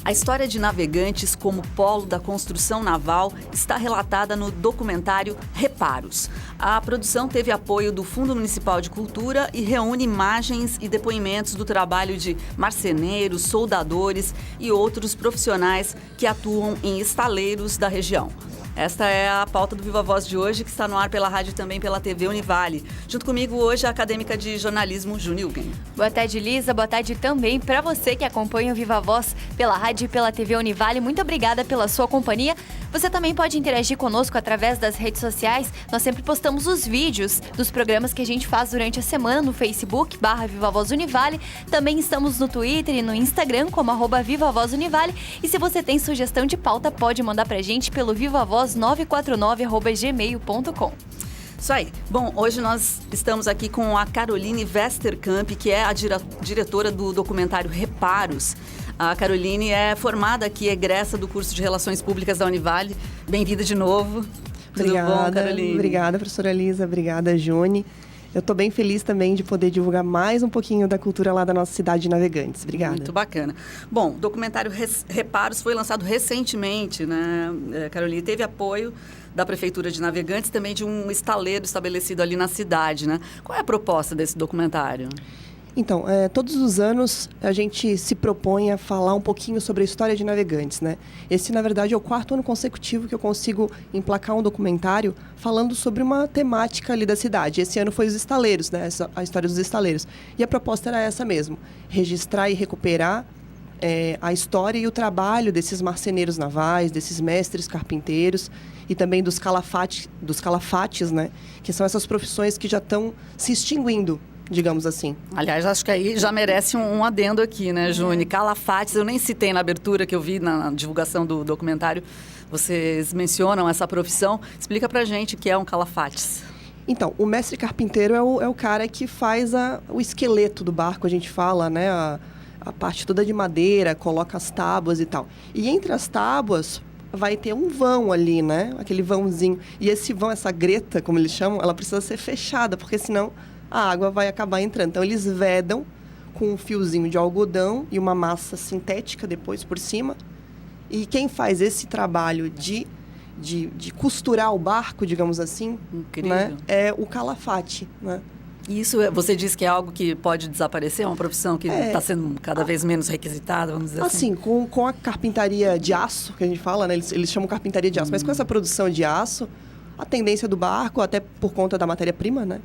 A história de Navegantes como polo da construção naval está relatada no documentário Reparos. A produção teve apoio do Fundo Municipal de Cultura e reúne imagens e depoimentos do trabalho de marceneiros, soldadores e outros profissionais que atuam em estaleiros da região. Esta é a pauta do Viva Voz de hoje, que está no ar pela rádio e também pela TV Univale. Junto comigo hoje a acadêmica de jornalismo, Junilgen. Boa tarde, Lisa. Boa tarde também para você que acompanha o Viva Voz pela rádio e pela TV Univale. Muito obrigada pela sua companhia. Você também pode interagir conosco através das redes sociais. Nós sempre postamos os vídeos dos programas que a gente faz durante a semana no Facebook, /Viva Voz Univale. Também estamos no Twitter e no Instagram como @Viva Voz Univale. E se você tem sugestão de pauta, pode mandar pra gente pelo vivavoz949@gmail.com. Isso aí. Bom, hoje nós estamos aqui com a Caroline Westerkamp, que é a diretora do documentário Reparos. A Caroline é formada aqui, egressa do curso de Relações Públicas da Univale. Bem-vinda de novo. Obrigada, tudo bom, Caroline? Obrigada, professora Lisa. Obrigada, Juni. Eu estou bem feliz também de poder divulgar mais um pouquinho da cultura lá da nossa cidade de Navegantes. Obrigada. Muito bacana. Bom, o documentário Reparos foi lançado recentemente, né, Caroline? Teve apoio da Prefeitura de Navegantes, também de um estaleiro estabelecido ali na cidade, né? Qual é a proposta desse documentário? Então, todos os anos a gente se propõe a falar um pouquinho sobre a história de Navegantes, né? Esse, na verdade, é o 4º ano consecutivo que eu consigo emplacar um documentário falando sobre uma temática ali da cidade. Esse ano foi os estaleiros, né? A história dos estaleiros. E a proposta era essa mesmo, registrar e recuperar a história e o trabalho desses marceneiros navais, desses mestres carpinteiros e também dos calafates, né? Que são essas profissões que já estão se extinguindo, digamos assim. Aliás, acho que aí já merece um adendo aqui, né, Juni? Calafates, eu nem citei na abertura que eu vi na divulgação do documentário. Vocês mencionam essa profissão. Explica pra gente o que é um calafates. Então, o mestre carpinteiro é o cara que faz o esqueleto do barco, a gente fala, né? A parte toda de madeira, coloca as tábuas e tal. E entre as tábuas vai ter um vão ali, né? Aquele vãozinho. E esse vão, essa greta, como eles chamam, ela precisa ser fechada, porque senão a água vai acabar entrando. Então, eles vedam com um fiozinho de algodão e uma massa sintética depois por cima. E quem faz esse trabalho de costurar o barco, digamos assim, né, é o calafate, né? Isso, você disse que é algo que pode desaparecer? É uma profissão que está sendo cada vez menos requisitada, vamos dizer assim? Assim, com a carpintaria de aço, que a gente fala, né? Eles chamam carpintaria de aço, mas com essa produção de aço, a tendência do barco, até por conta da matéria-prima, né?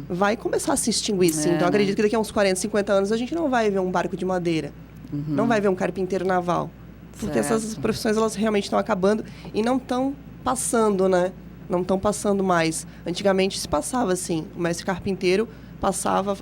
Vai começar a se extinguir, sim. Então, acredito que daqui a uns 40, 50 anos a gente não vai ver um barco de madeira. Não vai ver um carpinteiro naval. Porque essas profissões, elas realmente estão acabando e não estão passando, né? Não estão passando mais. Antigamente se passava assim. O mestre carpinteiro passava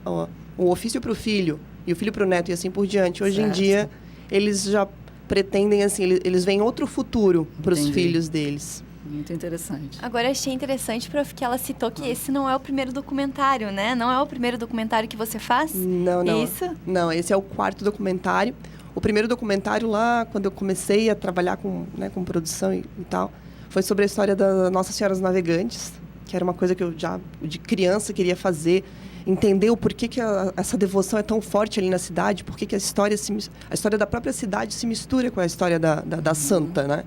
o ofício para o filho e o filho para o neto e assim por diante. Hoje em dia, eles já pretendem, assim, eles veem outro futuro para os filhos deles. Muito interessante. Agora, achei interessante, prof, que ela citou que esse não é o primeiro documentário, né? Não é o primeiro documentário que você faz? Não. Isso? Não, esse é o 4º documentário. O primeiro documentário lá, quando eu comecei a trabalhar com produção e tal, foi sobre a história da Nossa Senhora dos Navegantes, que era uma coisa que eu já, de criança, queria fazer, entender o porquê que essa devoção é tão forte ali na cidade, porquê que a história da própria cidade se mistura com a história da santa, né?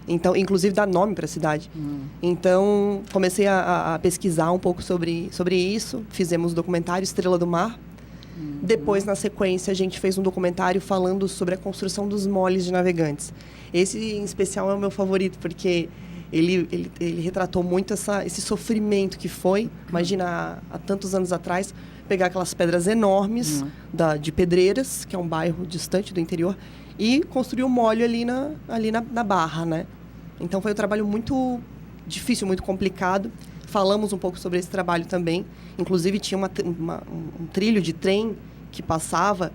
Então, inclusive dá nome para a cidade. Então, comecei a pesquisar um pouco sobre isso, fizemos o documentário Estrela do Mar. Depois, na sequência, a gente fez um documentário falando sobre a construção dos moles de Navegantes. Esse, em especial, é o meu favorito, porque ele retratou muito esse sofrimento que foi. Imagina, há tantos anos atrás, pegar aquelas pedras enormes de Pedreiras, que é um bairro distante do interior, e construir um mole ali na Barra, né? Então, foi um trabalho muito difícil, muito complicado. Falamos um pouco sobre esse trabalho também. Inclusive, tinha um trilho de trem que passava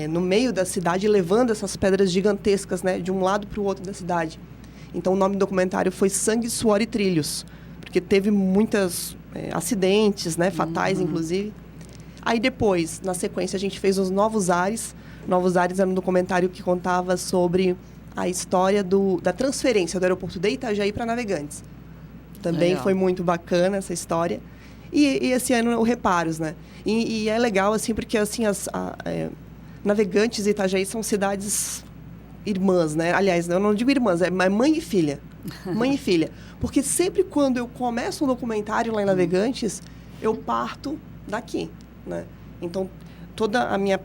no meio da cidade, levando essas pedras gigantescas, né, de um lado para o outro da cidade. Então, o nome do documentário foi Sangue, Suor e Trilhos, porque teve muitos acidentes, né, fatais, inclusive. Aí, depois, na sequência, a gente fez os Novos Ares. Novos Ares era um documentário que contava sobre a história da transferência do aeroporto de Itajaí para Navegantes. Também legal. Foi muito bacana essa história. E esse ano o Reparos, né? E é legal, assim, porque assim, Navegantes e Itajaí são cidades irmãs, né? Aliás, eu não digo irmãs, é mãe e filha. Mãe e filha. Porque sempre quando eu começo um documentário lá em Navegantes, eu parto daqui, né? Então, toda a minha...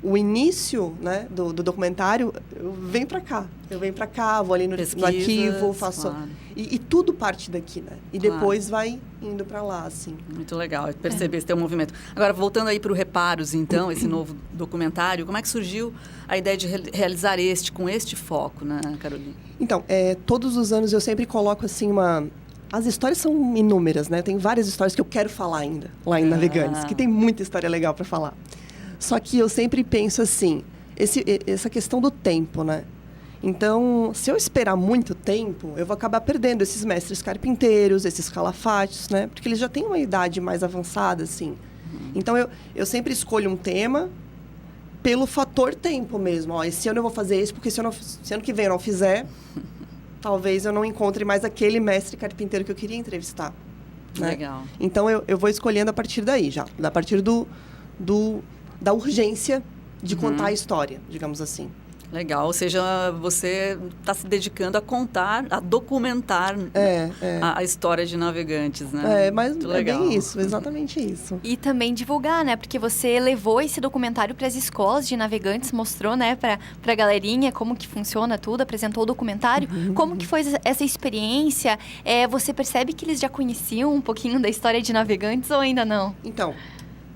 o início, né, do documentário, eu venho para cá. Eu venho para cá, vou ali no arquivo, faço... Claro. E tudo parte daqui, né? E depois vai indo para lá, assim. Muito legal perceber esse teu movimento. Agora, voltando aí para o Reparos, então, esse novo documentário, como é que surgiu a ideia de realizar com este foco, né, Carolina? Então, todos os anos eu sempre coloco, assim, As histórias são inúmeras, né? Tem várias histórias que eu quero falar ainda, lá em Navegantes, que tem muita história legal para falar. Só que eu sempre penso assim, essa questão do tempo, né? Então, se eu esperar muito tempo, eu vou acabar perdendo esses mestres carpinteiros, esses calafates, né? Porque eles já têm uma idade mais avançada, assim. Então, eu sempre escolho um tema pelo fator tempo mesmo. Ó, esse ano eu vou fazer isso, porque se ano que vem eu não fizer, talvez eu não encontre mais aquele mestre carpinteiro que eu queria entrevistar. Né? Legal. Então, eu vou escolhendo a partir daí já. A partir da urgência de contar a história, digamos assim. Legal, ou seja, você está se dedicando a contar, a documentar a história de Navegantes, né? Mas muito legal. Bem isso, exatamente isso. E também divulgar, né? Porque você levou esse documentário para as escolas de Navegantes, mostrou, né, para a galerinha como que funciona tudo, apresentou o documentário. Como que foi essa experiência? Você percebe que eles já conheciam um pouquinho da história de Navegantes ou ainda não? Então,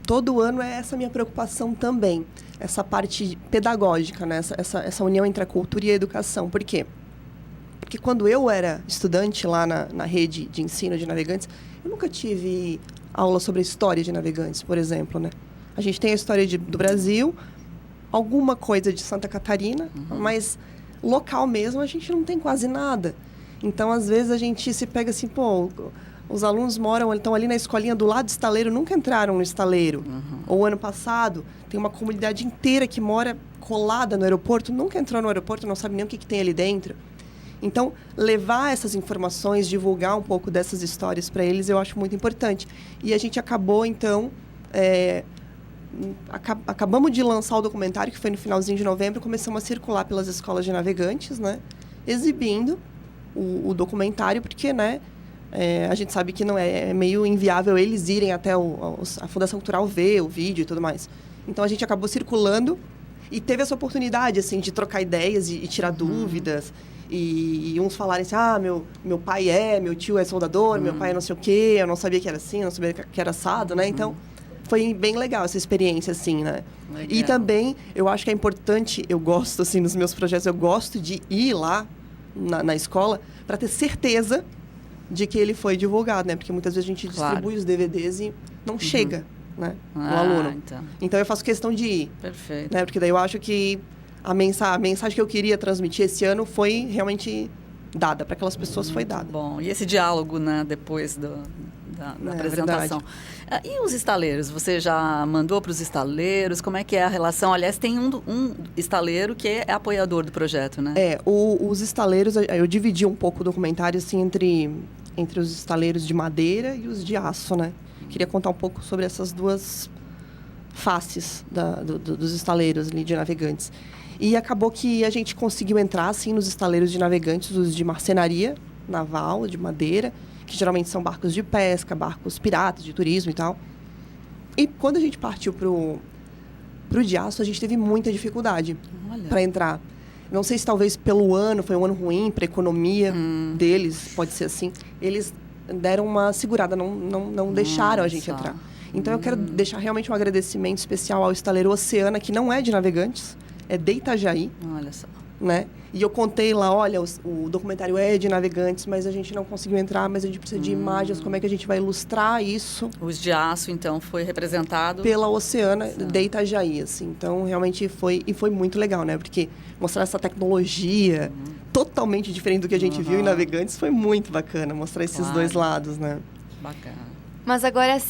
todo ano é essa minha preocupação também. Essa parte pedagógica, né? Essa união entre a cultura e a educação. Por quê? Porque quando eu era estudante lá na rede de ensino de Navegantes, eu nunca tive aula sobre a história de Navegantes, por exemplo, né? A gente tem a história do Brasil, alguma coisa de Santa Catarina, mas local mesmo a gente não tem quase nada. Então, às vezes, a gente se pega assim, os alunos estão ali na escolinha do lado do estaleiro, nunca entraram no estaleiro. Ou ano passado, tem uma comunidade inteira que mora colada no aeroporto, nunca entrou no aeroporto, não sabe nem o que tem ali dentro. Então, levar essas informações, divulgar um pouco dessas histórias para eles, eu acho muito importante. E a gente acabou, então, acabamos de lançar o documentário, que foi no finalzinho de novembro, começamos a circular pelas escolas de Navegantes, né, exibindo o documentário, porque, né, a gente sabe que não é meio inviável eles irem até a Fundação Cultural ver o vídeo e tudo mais. Então, a gente acabou circulando e teve essa oportunidade, assim, de trocar ideias e tirar dúvidas. E uns falarem assim, meu pai meu tio é soldador, meu pai é não sei o quê, eu não sabia que era assim, eu não sabia que era assado, né? Então, foi bem legal essa experiência, assim, né? Legal. E também, eu acho que é importante, eu gosto, assim, nos meus projetos, eu gosto de ir lá na escola para ter certeza de que ele foi divulgado, né? Porque muitas vezes a gente distribui os DVDs e não chega, né? No aluno. Então, eu faço questão de ir. Perfeito. Né? Porque daí eu acho que a mensagem que eu queria transmitir esse ano foi realmente dada, para aquelas pessoas foi dada. Bom, e esse diálogo, né, depois da apresentação. E os estaleiros? Você já mandou para os estaleiros? Como é que é a relação? Aliás, tem um estaleiro que é apoiador do projeto, né? Os estaleiros, eu dividi um pouco o documentário assim, entre os estaleiros de madeira e os de aço, né? Queria contar um pouco sobre essas duas faces dos estaleiros ali de Navegantes. E acabou que a gente conseguiu entrar, assim, nos estaleiros de Navegantes, os de marcenaria naval, de madeira, que geralmente são barcos de pesca, barcos piratas, de turismo e tal. E quando a gente partiu pro de aço, a gente teve muita dificuldade para entrar. Não sei se talvez pelo ano, foi um ano ruim para a economia deles, pode ser assim. Eles deram uma segurada, não deixaram a gente entrar. Então, eu quero deixar realmente um agradecimento especial ao estaleiro Oceana, que não é de Navegantes, é de Itajaí. Olha só. Né? E eu contei lá, olha, o documentário é de Navegantes, mas a gente não conseguiu entrar, mas a gente precisa de imagens, como é que a gente vai ilustrar isso? Os de aço, então, foi representado... Pela Oceana de Itajaí, assim. Então, realmente foi muito legal, né? Porque mostrar essa tecnologia totalmente diferente do que a gente viu em Navegantes foi muito bacana, mostrar esses dois lados, né? Bacana. Mas agora,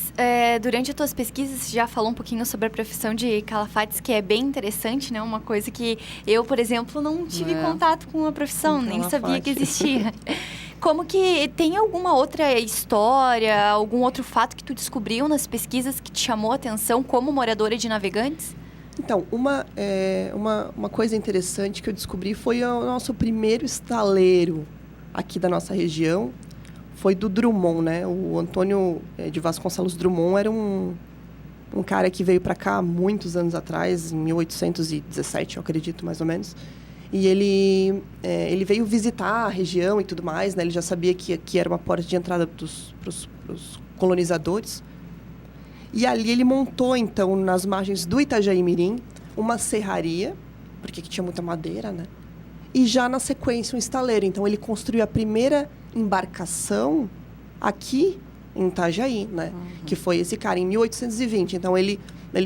durante as tuas pesquisas, você já falou um pouquinho sobre a profissão de calafates, que é bem interessante, né? Uma coisa que eu, por exemplo, não tive contato com a profissão, nem sabia que existia. Como que tem alguma outra história, algum outro fato que tu descobriu nas pesquisas que te chamou a atenção como moradora de Navegantes? Então, uma coisa interessante que eu descobri foi o nosso primeiro estaleiro aqui da nossa região, foi do Drummond, né? O Antônio de Vasconcelos Drummond era um cara que veio para cá muitos anos atrás, em 1817, eu acredito, mais ou menos. E ele veio visitar a região e tudo mais, né? Ele já sabia que aqui era uma porta de entrada para os colonizadores. E ali ele montou, então, nas margens do Itajaí-Mirim, uma serraria, porque aqui tinha muita madeira, né? E já na sequência um estaleiro. Então, ele construiu a primeira embarcação aqui em Itajaí, né? Que foi esse cara, em 1820. Então, ele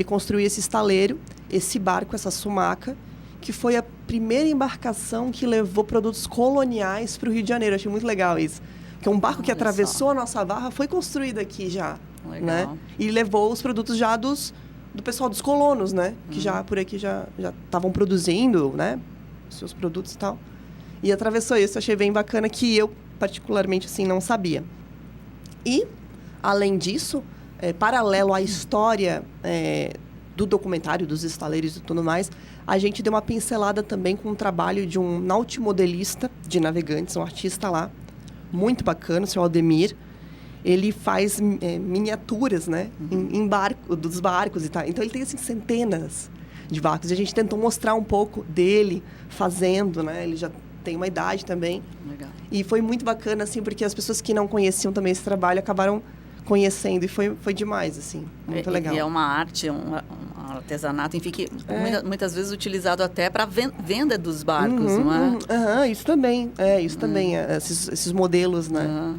construiu esse estaleiro, esse barco, essa sumaca, que foi a primeira embarcação que levou produtos coloniais para o Rio de Janeiro. Eu achei muito legal isso. Porque um barco que atravessou a nossa barra foi construído aqui já. Legal. Né? E levou os produtos já do pessoal dos colonos, né? Que já por aqui já estavam produzindo, né? Seus produtos e tal. E atravessou isso. Achei bem bacana, que eu, particularmente, assim, não sabia. E, além disso, paralelo à história do documentário, dos estaleiros e tudo mais, a gente deu uma pincelada também com um trabalho de um nautimodelista de Navegantes, um artista lá, muito bacana, o seu Aldemir. Ele faz miniaturas, né, dos barcos e tal. Então, ele tem, assim, centenas de barcos. E a gente tentou mostrar um pouco dele fazendo, né? Ele já tem uma idade também. Legal. E foi muito bacana, assim, porque as pessoas que não conheciam também esse trabalho acabaram conhecendo. E foi demais, assim. Muito legal. E é uma arte, um artesanato, enfim, que muitas vezes utilizado até para venda dos barcos, não é? Isso também. Isso também. Esses modelos, né?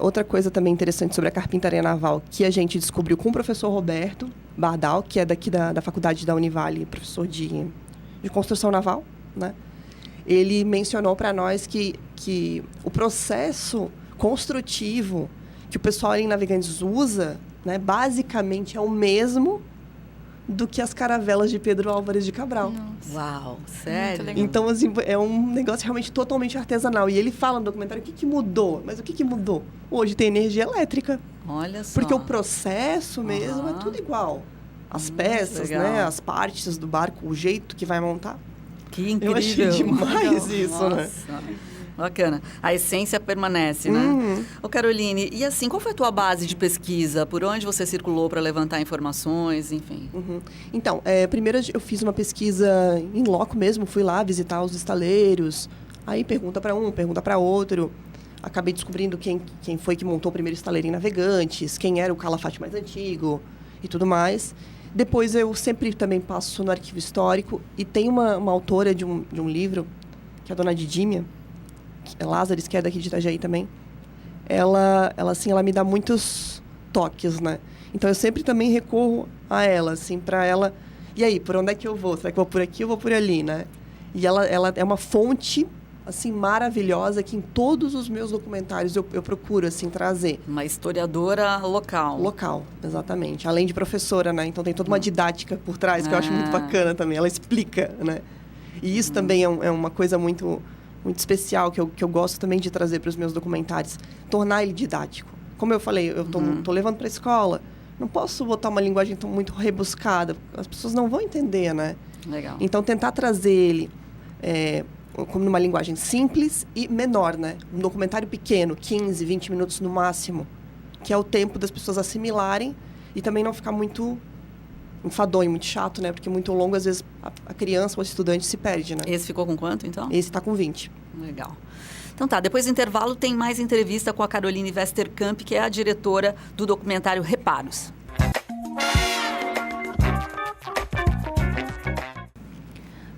Outra coisa também interessante sobre a carpintaria naval, que a gente descobriu com o professor Roberto Bardal, que é daqui da faculdade da Univale, professor de construção naval, né? Ele mencionou para nós que o processo construtivo que o pessoal ali em Navegantes usa, né, basicamente é o mesmo do que as caravelas de Pedro Álvares de Cabral. Nossa. Uau, sério? Então, assim, é um negócio realmente totalmente artesanal. E ele fala no documentário o que mudou. Mas o que mudou? Hoje tem energia elétrica. Olha só. Porque o processo mesmo é tudo igual. As peças, né? As partes do barco, o jeito que vai montar. Que incrível. Eu achei demais isso, né? Bacana. A essência permanece, né? Ô, Caroline, e assim, qual foi a tua base de pesquisa? Por onde você circulou para levantar informações, enfim? Então, primeiro eu fiz uma pesquisa em loco mesmo, fui lá visitar os estaleiros, aí pergunta para um, pergunta para outro. Acabei descobrindo quem foi que montou o primeiro estaleiro em Navegantes, quem era o calafate mais antigo e tudo mais. Depois eu sempre também passo no arquivo histórico e tem uma autora de um livro, que é a dona Didímia, Lázares, que é daqui de Itajaí também. Ela me dá muitos toques, né? Então, eu sempre também recorro a ela, assim, para ela... E aí, por onde é que eu vou? Será que eu vou por aqui ou vou por ali, né? E ela é uma fonte, assim, maravilhosa, que em todos os meus documentários eu procuro, assim, trazer. Uma historiadora local. Local, exatamente. Além de professora, né? Então, tem toda uma didática por trás, que eu acho muito bacana também. Ela explica, né? E isso também é uma coisa muito especial, que eu gosto também de trazer para os meus documentários. Tornar ele didático. Como eu falei, eu tô levando para a escola. Não posso botar uma linguagem muito rebuscada. As pessoas não vão entender, né? Legal. Então, tentar trazer ele como numa linguagem simples e menor, né? Um documentário pequeno, 15, 20 minutos no máximo, que é o tempo das pessoas assimilarem e também não ficar muito enfadonho, muito chato, né? Porque muito longo, às vezes, a criança ou o estudante se perde, né? Esse ficou com quanto, então? Esse está com 20. Legal. Então tá, depois do intervalo tem mais entrevista com a Caroline Westerkamp, que é a diretora do documentário Reparos.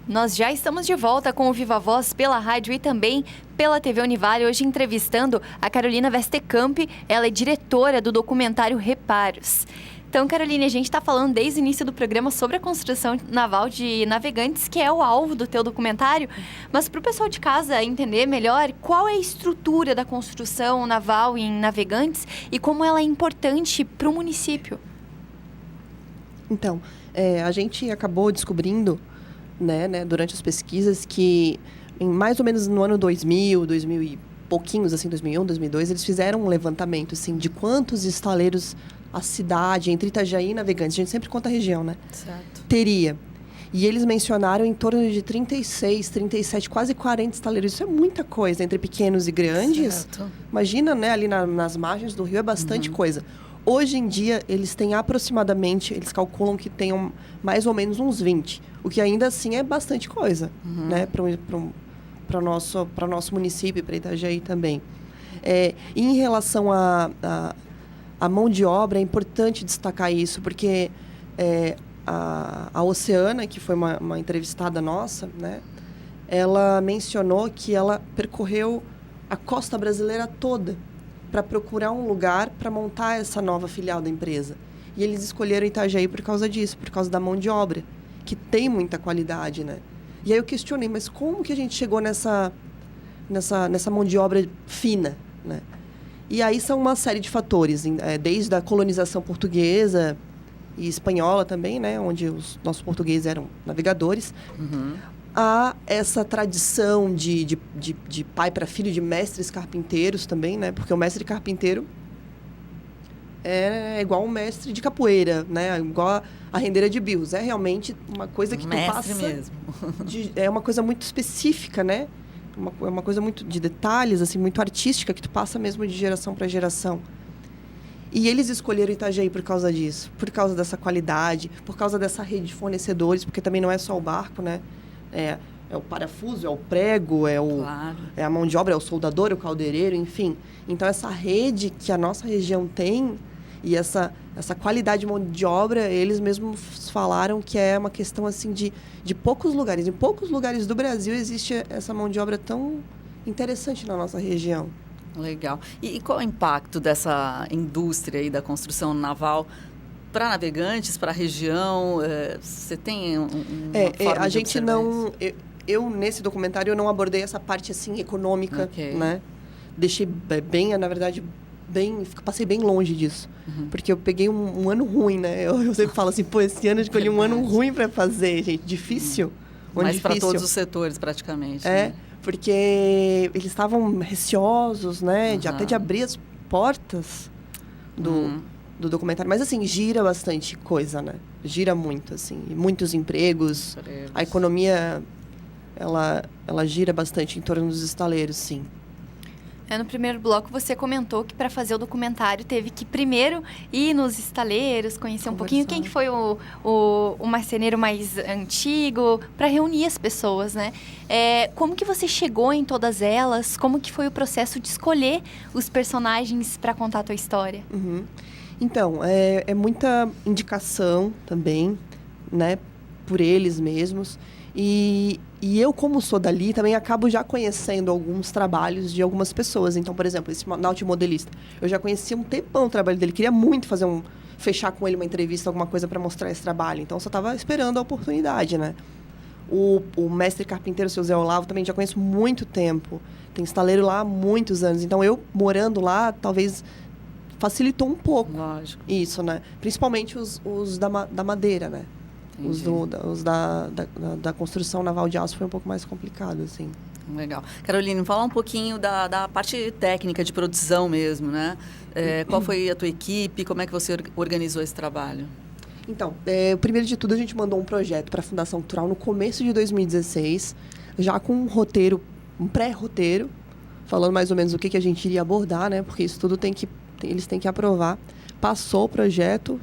Nós já estamos de volta com o Viva Voz pela rádio e também pela TV Univale, hoje entrevistando a Carolina Westerkamp. Ela é diretora do documentário Reparos. Então, Caroline, a gente está falando desde o início do programa sobre a construção naval de Navegantes, que é o alvo do teu documentário. Mas para o pessoal de casa entender melhor, qual é a estrutura da construção naval em Navegantes e como ela é importante para o município? Então, a gente acabou descobrindo, né, durante as pesquisas, que mais ou menos no ano 2000 e pouquinhos, assim, 2001, 2002, eles fizeram um levantamento, assim, de quantos estaleiros a cidade, entre Itajaí e Navegantes, a gente sempre conta a região, né? Certo. Teria. E eles mencionaram em torno de 36, 37, quase 40 estaleiros. Isso é muita coisa, entre pequenos e grandes. Certo. Imagina, né, ali nas margens do rio é bastante coisa. Hoje em dia, eles têm aproximadamente, eles calculam que tenham mais ou menos uns 20. O que ainda assim é bastante coisa, né, para o nosso município, para Itajaí também. E em relação à mão de obra, é importante destacar isso, porque a Oceana, que foi uma entrevistada nossa, né, ela mencionou que ela percorreu a costa brasileira toda para procurar um lugar para montar essa nova filial da empresa. E eles escolheram Itajaí por causa disso, por causa da mão de obra, que tem muita qualidade, né? E aí eu questionei, mas como que a gente chegou nessa mão de obra fina, né? E aí são uma série de fatores, desde a colonização portuguesa e espanhola também, né? Onde os nossos portugueses eram navegadores. Há essa tradição de pai para filho, de mestres carpinteiros também, né? Porque o mestre carpinteiro é igual um mestre de capoeira, né? Igual a rendeira de bios. É realmente uma coisa que tu mestre passa... mesmo. É uma coisa muito específica, né? É uma coisa muito de detalhes, assim, muito artística, que tu passa mesmo de geração para geração. E eles escolheram Itajaí por causa disso, por causa dessa qualidade, por causa dessa rede de fornecedores, porque também não é só o barco, né? É o parafuso, é o prego, Claro. é a mão de obra, é o soldador, é o caldeireiro, enfim. Então, essa rede que a nossa região tem e essa qualidade de mão de obra, eles mesmos falaram que é uma questão assim de poucos lugares. Em poucos lugares do Brasil existe essa mão de obra tão interessante na nossa região. Legal. E qual é o impacto dessa indústria aí da construção naval para navegantes, para a região? Você tem uma forma a de gente observar não... isso? Eu, nesse documentário, eu não abordei essa parte, assim, econômica, né? Deixei bem, na verdade, passei bem longe disso. Porque eu peguei um ano ruim, né? Eu sempre falo assim, pô, esse ano eu escolhi um ano ruim para fazer, gente. Difícil. Mas para todos os setores, praticamente. É, né? porque eles estavam receosos, né? Até de abrir as portas do documentário. Mas, assim, gira bastante coisa, né? Gira muito, assim. Muitos empregos. A economia, ela gira bastante em torno dos estaleiros, sim. No primeiro bloco, você comentou que para fazer o documentário teve que primeiro ir nos estaleiros, conhecer um pouquinho quem que foi o marceneiro mais antigo, para reunir as pessoas, né? Como que você chegou em todas elas? Como que foi o processo de escolher os personagens para contar a tua história? Então, é muita indicação também, né? Por eles mesmos. E eu, como sou dali, também acabo já conhecendo alguns trabalhos de algumas pessoas. Então, por exemplo, esse nautimodelista. Eu já conhecia um tempão o trabalho dele. Queria muito fechar com ele uma entrevista, alguma coisa para mostrar esse trabalho. Então, só estava esperando a oportunidade, né? O mestre carpinteiro, o seu Zé Olavo, também já conheço muito tempo. Tem estaleiro lá há muitos anos. Então, eu morando lá, talvez facilitou um pouco. Lógico. Isso, né? Principalmente os da madeira, né? Entendi. Os da construção naval de aço foi um pouco mais complicado, assim. Legal. Caroline, fala um pouquinho da parte técnica de produção mesmo, né? Qual foi a tua equipe? Como é que você organizou esse trabalho? Então, primeiro de tudo, a gente mandou um projeto para a Fundação Cultural no começo de 2016, já com um pré-roteiro, falando mais ou menos o que a gente iria abordar, né? Porque isso tudo eles têm que aprovar. Passou o projeto,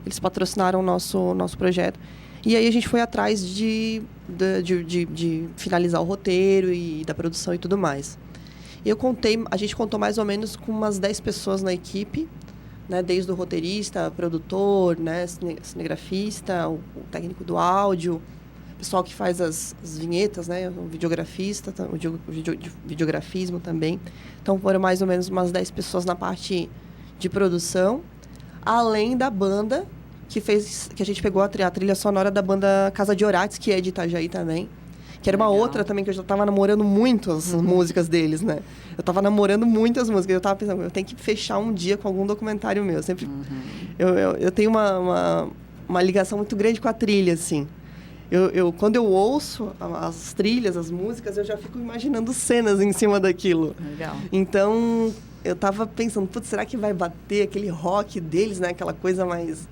eles patrocinaram o nosso projeto. E aí a gente foi atrás de finalizar o roteiro e da produção e tudo mais. A gente contou mais ou menos com umas 10 pessoas na equipe, né? Desde o roteirista, produtor, né? Cinegrafista, o técnico do áudio, o pessoal que faz as vinhetas, né? O videografista, o videografismo também. Então foram mais ou menos umas 10 pessoas na parte de produção, além da banda que a gente pegou a trilha sonora da banda Casa de Orates, que é de Itajaí também, que era uma outra também que eu já estava namorando muito as músicas deles, né? Eu estava namorando muito as músicas, eu estava pensando, eu tenho que fechar um dia com algum documentário meu. Sempre eu tenho uma ligação muito grande com a trilha, assim. Quando eu ouço as trilhas, as músicas, eu já fico imaginando cenas em cima daquilo. Legal. Então, eu tava pensando, putz, será que vai bater aquele rock deles, né? Aquela coisa mais...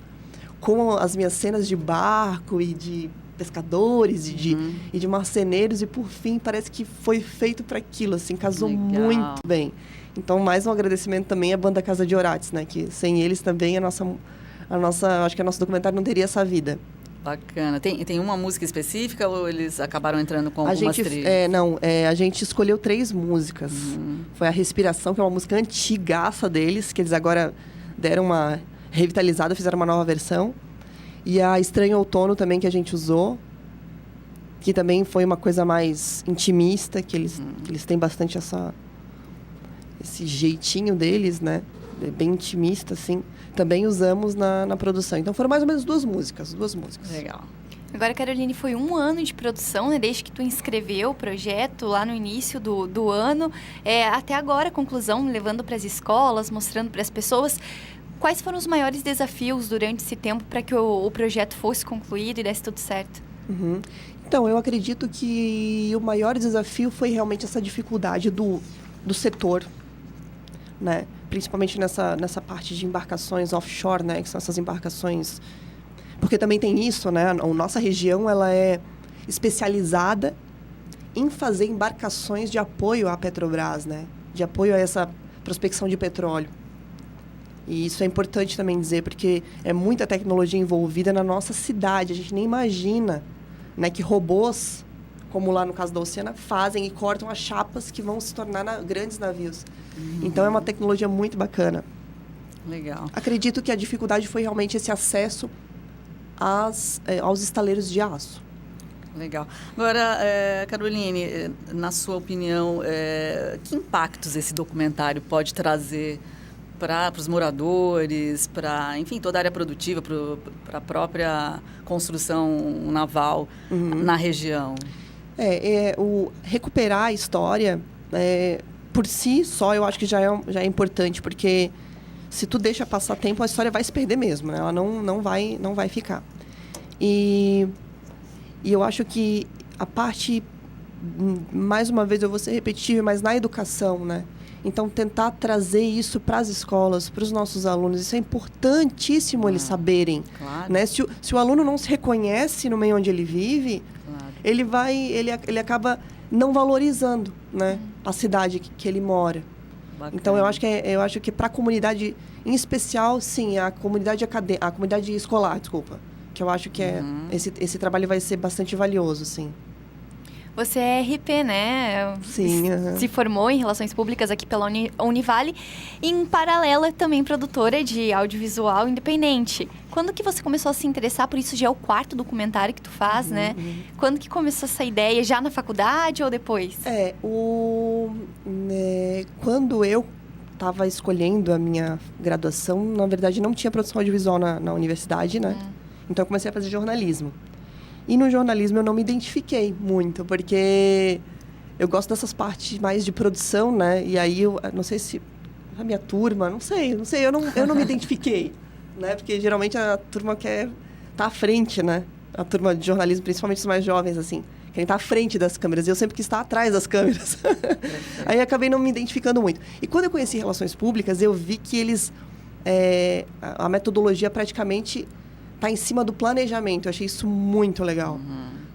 Com as minhas cenas de barco e de pescadores e de marceneiros. E, por fim, parece que foi feito para aquilo, assim. Casou muito bem. Então, mais um agradecimento também à banda Casa de Orates, né? Que sem eles também acho que o nosso documentário não teria essa vida. Bacana. Tem uma música específica ou eles acabaram entrando com algumas trilhas? A gente escolheu 3 músicas. Foi a Respiração, que é uma música antigaça deles, que eles agora deram uma revitalizada, fizeram uma nova versão. E a Estranho Outono também, que a gente usou, que também foi uma coisa mais intimista, que eles têm bastante esse jeitinho deles, né? Bem intimista, assim. Também usamos na produção. Então, foram mais ou menos 2 músicas. Legal. Agora, Caroline, foi 1 ano de produção, né? Desde que tu inscreveu o projeto lá no início do ano, até agora a conclusão, levando para as escolas, mostrando para as pessoas. Quais foram os maiores desafios durante esse tempo para que o projeto fosse concluído e desse tudo certo? Então, eu acredito que o maior desafio foi realmente essa dificuldade do setor, né? Principalmente nessa parte de embarcações offshore, né? Que são essas embarcações... Porque também tem isso, né? A nossa região, ela é especializada em fazer embarcações de apoio à Petrobras, né? De apoio a essa prospecção de petróleo. E isso é importante também dizer, porque é muita tecnologia envolvida na nossa cidade. A gente nem imagina, né, que robôs, como lá no caso da Oceana, fazem e cortam as chapas que vão se tornar grandes navios. Então, é uma tecnologia muito bacana. Legal. Acredito que a dificuldade foi realmente esse acesso aos estaleiros de aço. Legal. Agora, Caroline, na sua opinião, que impactos esse documentário pode trazer para os moradores, para, enfim, toda a área produtiva, para a própria construção naval na região? Recuperar a história, por si só, eu acho que já é importante, porque se tu deixa passar tempo, a história vai se perder mesmo, né? Ela não vai ficar. E eu acho que a parte, mais uma vez eu vou ser repetitiva, mas na educação, né? Então, tentar trazer isso para as escolas, para os nossos alunos, isso é importantíssimo eles saberem. Claro. Né? Se o aluno não se reconhece no meio onde ele vive, claro, ele acaba não valorizando, né, a cidade que ele mora. Bacana. Então, eu acho que para a comunidade, em especial, sim, a comunidade escolar, desculpa, que eu acho que esse trabalho vai ser bastante valioso, sim. Você é RP, né? Sim. Se formou em Relações Públicas aqui pela Univale. E, em paralelo, é também produtora de audiovisual independente. Quando que você começou a se interessar por isso? Já é o 4º documentário que tu faz, né? Quando que começou essa ideia? Já na faculdade ou depois? Quando eu estava escolhendo a minha graduação, na verdade, não tinha produção audiovisual na universidade, né? Então, eu comecei a fazer jornalismo. E no jornalismo eu não me identifiquei muito, porque eu gosto dessas partes mais de produção, né? E aí eu não sei se a minha turma, não sei, eu não me identifiquei, né? Porque geralmente a turma quer estar à frente, né? A turma de jornalismo, principalmente os mais jovens, assim, querem estar à frente das câmeras. E eu sempre quis estar atrás das câmeras. Aí acabei não me identificando muito. E quando eu conheci Relações Públicas, eu vi que eles... a metodologia praticamente está em cima do planejamento. Eu achei isso muito legal.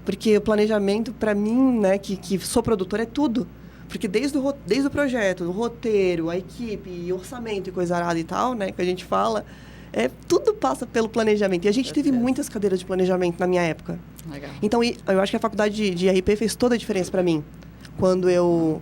Porque o planejamento, para mim, né, que sou produtora, é tudo. Porque desde o projeto, o roteiro, a equipe, orçamento e coisa arada e tal, né, que a gente fala, tudo passa pelo planejamento. E a gente teve muitas cadeiras de planejamento na minha época. Legal. Então, eu acho que a faculdade de RP fez toda a diferença para mim. Quando eu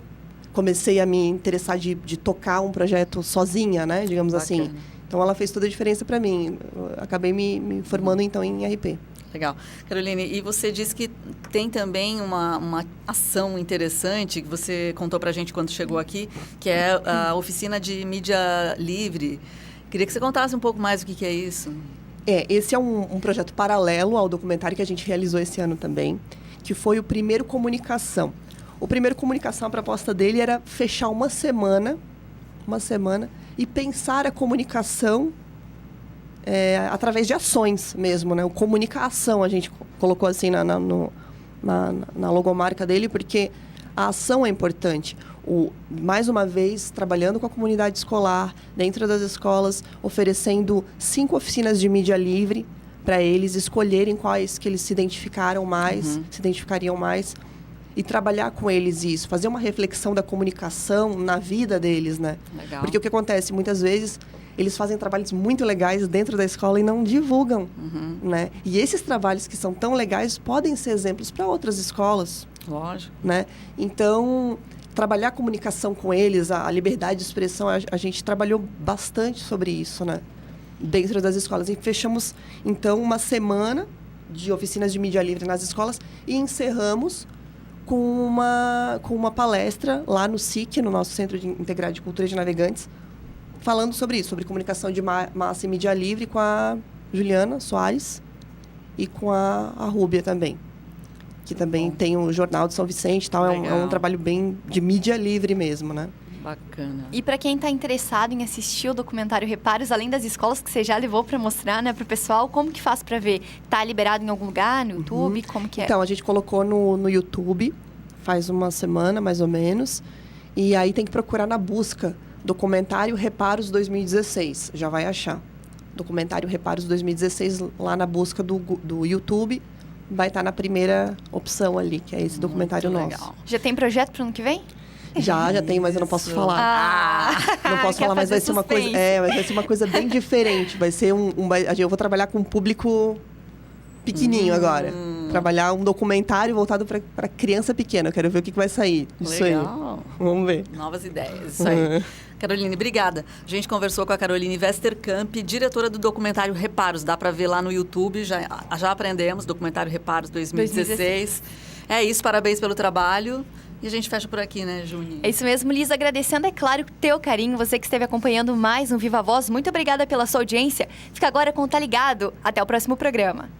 comecei a me interessar de tocar um projeto sozinha, né, digamos assim. Então, ela fez toda a diferença para mim. Eu acabei me formando, então, em RP. Legal. Caroline, e você disse que tem também uma ação interessante que você contou para a gente quando chegou aqui, que é a oficina de mídia livre. Queria que você contasse um pouco mais o que é isso. Esse é um projeto paralelo ao documentário que a gente realizou esse ano também, que foi o Primeiro Comunicação. O Primeiro Comunicação, a proposta dele era fechar uma semana, e pensar a comunicação através de ações mesmo, né? O comunicação, a gente colocou assim na logomarca dele, porque a ação é importante. Mais uma vez, trabalhando com a comunidade escolar, dentro das escolas, oferecendo 5 oficinas de mídia livre para eles escolherem quais que eles se identificariam mais, e trabalhar com eles isso, fazer uma reflexão da comunicação na vida deles, né? Legal. Porque o que acontece, muitas vezes, eles fazem trabalhos muito legais dentro da escola e não divulgam, né? E esses trabalhos que são tão legais podem ser exemplos para outras escolas. Lógico. Né? Então, trabalhar a comunicação com eles, a liberdade de expressão, a gente trabalhou bastante sobre isso, né? Dentro das escolas. E fechamos, então, uma semana de oficinas de mídia livre nas escolas e encerramos com uma palestra lá no SIC, no nosso Centro Integrado de Cultura de Navegantes, falando sobre isso, sobre comunicação de massa e mídia livre, com a Juliana Soares e com a Rúbia também, que também tem o Jornal de São Vicente e tal. É um trabalho bem de mídia livre mesmo, né? Bacana. E para quem está interessado em assistir o documentário Reparos, além das escolas que você já levou para mostrar, né, para o pessoal, como que faz para ver? Tá liberado em algum lugar, no YouTube? Como que é? Então, a gente colocou no YouTube, faz uma semana, mais ou menos. E aí tem que procurar na busca, documentário Reparos 2016. Já vai achar. Documentário Reparos 2016, lá na busca do YouTube, vai estar na primeira opção ali, que é esse documentário Muito nosso. legal. Já tem projeto para o ano que vem? Já tem, mas eu não posso falar. Não posso falar, mas vai ser uma coisa. Vai ser uma coisa bem diferente. Vai ser eu vou trabalhar com um público pequenininho agora. Trabalhar um documentário voltado para criança pequena. Eu quero ver o que vai sair disso aí. Vamos ver. Novas ideias, isso aí. Caroline, obrigada. A gente conversou com a Caroline Westerkamp, diretora do documentário Reparos. Dá para ver lá no YouTube, já aprendemos, documentário Reparos 2016. É isso, parabéns pelo trabalho. E a gente fecha por aqui, né, Juni? É isso mesmo, Liz. Agradecendo, é claro, o teu carinho. Você que esteve acompanhando mais um Viva Voz. Muito obrigada pela sua audiência. Fica agora com o Tá Ligado. Até o próximo programa.